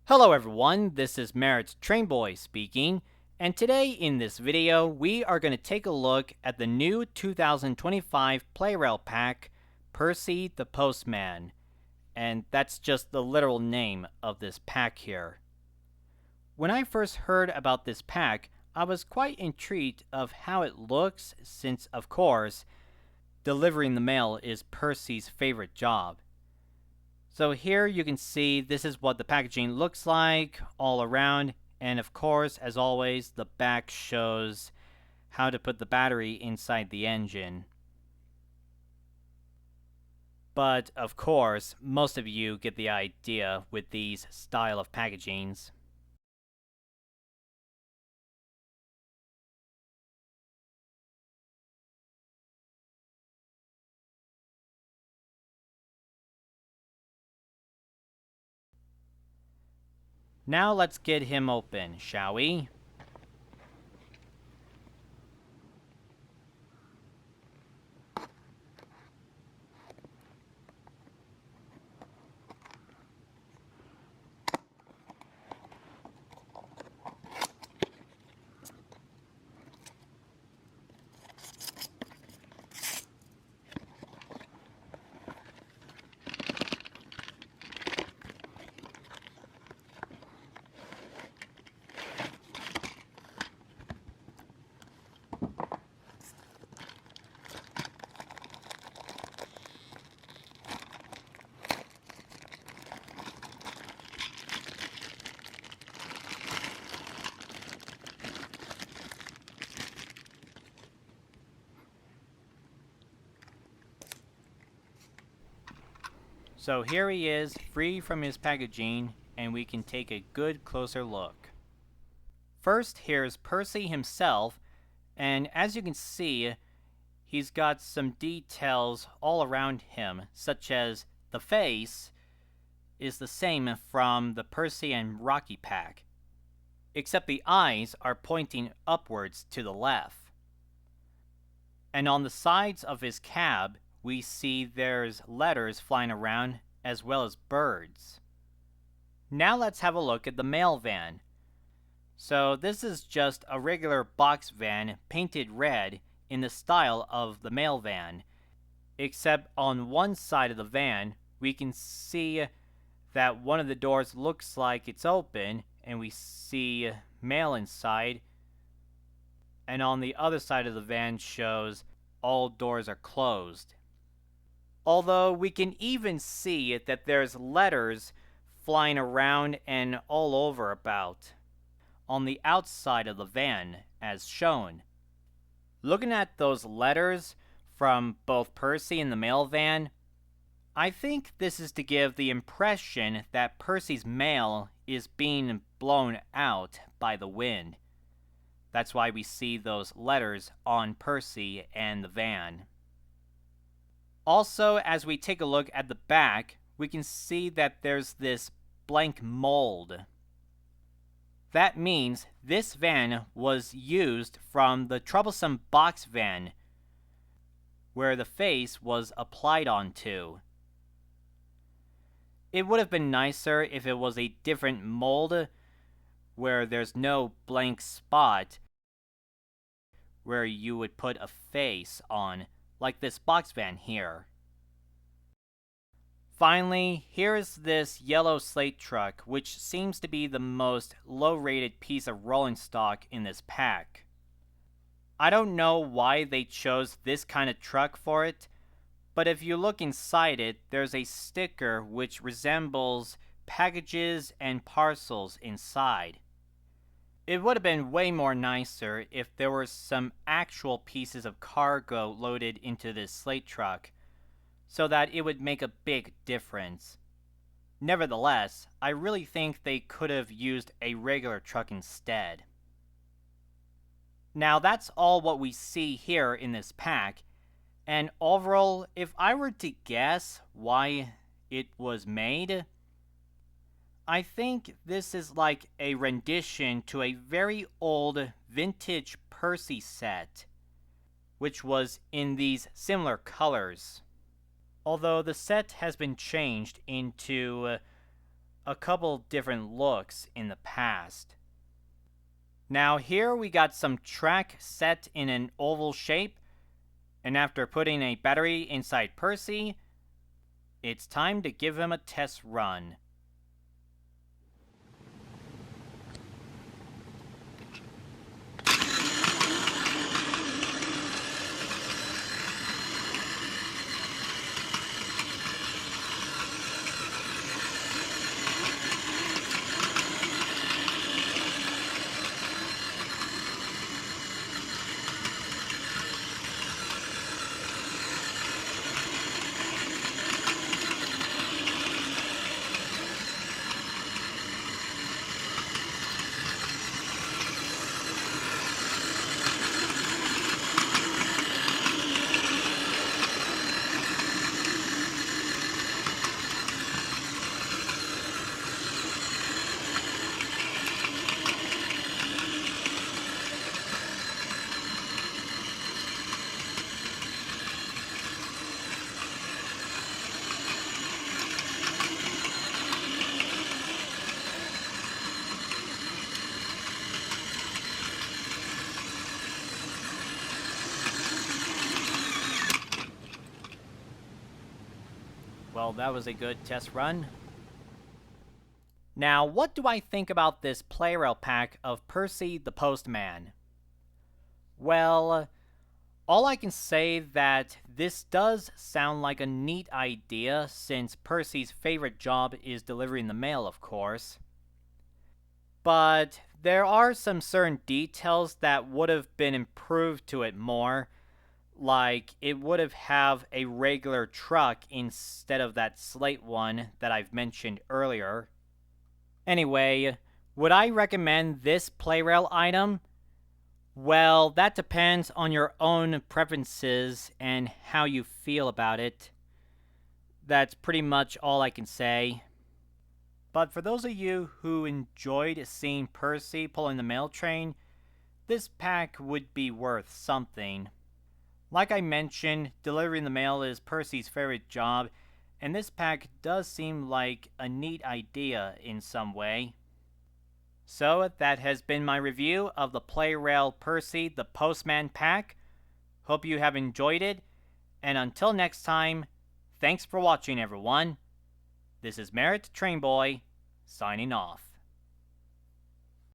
Hello everyone, this is Merritt's Trainboy speaking, and today in this video we are going to take a look at the new 2025 Plarail pack, Percy the Postman, and that's just the literal name of this pack here. When I first heard about this pack, I was quite intrigued of how it looks since, of course, delivering the mail is Percy's favorite job. So here you can see this is what the packaging looks like all around, and of course, as always, the back shows how to put the battery inside the engine. But of course, most of you get the idea with these style of packagings. Now let's get him open, shall we? So here he is, free from his packaging, and we can take a good closer look. First, here's Percy himself, and as you can see, he's got some details all around him, such as the face is the same from the Percy and Rocky pack, except the eyes are pointing upwards to the left. And on the sides of his cab, we see there's letters flying around as well as birds. Now let's have a look at the mail van. So this is just a regular box van painted red in the style of the mail van, except on one side of the van we can see that one of the doors looks like it's open and we see mail inside, and on the other side of the van shows all doors are closed. Although we can even see that there's letters flying around and all over about on the outside of the van as shown. Looking at those letters from both Percy and the mail van, I think this is to give the impression that Percy's mail is being blown out by the wind. That's why we see those letters on Percy and the van. Also, as we take a look at the back, we can see that there's this blank mold. That means this van was used from the troublesome box van, where the face was applied onto. It would have been nicer if it was a different mold, where there's no blank spot, where you would put a face on, like this box van here. Finally, here's this yellow slate truck, which seems to be the most low-rated piece of rolling stock in this pack. I don't know why they chose this kind of truck for it, but if you look inside it, there's a sticker which resembles packages and parcels inside. It would have been way more nicer if there were some actual pieces of cargo loaded into this slate truck, so that it would make a big difference. Nevertheless, I really think they could have used a regular truck instead. Now that's all what we see here in this pack, and overall, if I were to guess why it was made, I think this is like a rendition to a very old vintage Percy set, which was in these similar colors. Although the set has been changed into a couple different looks in the past. Now here we got some track set in an oval shape, and after putting a battery inside Percy, it's time to give him a test run. Well, that was a good test run. Now, what do I think about this Plarail pack of Percy the Postman? Well, all I can say that this does sound like a neat idea since Percy's favorite job is delivering the mail, of course. But there are some certain details that would have been improved to it more, like it would have a regular truck instead of that slate one that I've mentioned earlier. Anyway, would I recommend this Plarail item? Well, that depends on your own preferences and how you feel about it. That's pretty much all I can say. But for those of you who enjoyed seeing Percy pulling the mail train, this pack would be worth something. Like I mentioned, delivering the mail is Percy's favorite job, and this pack does seem like a neat idea in some way. So, that has been my review of the Plarail Percy the Postman pack. Hope you have enjoyed it, and until next time, thanks for watching everyone. This is Merritt Trainboy, signing off.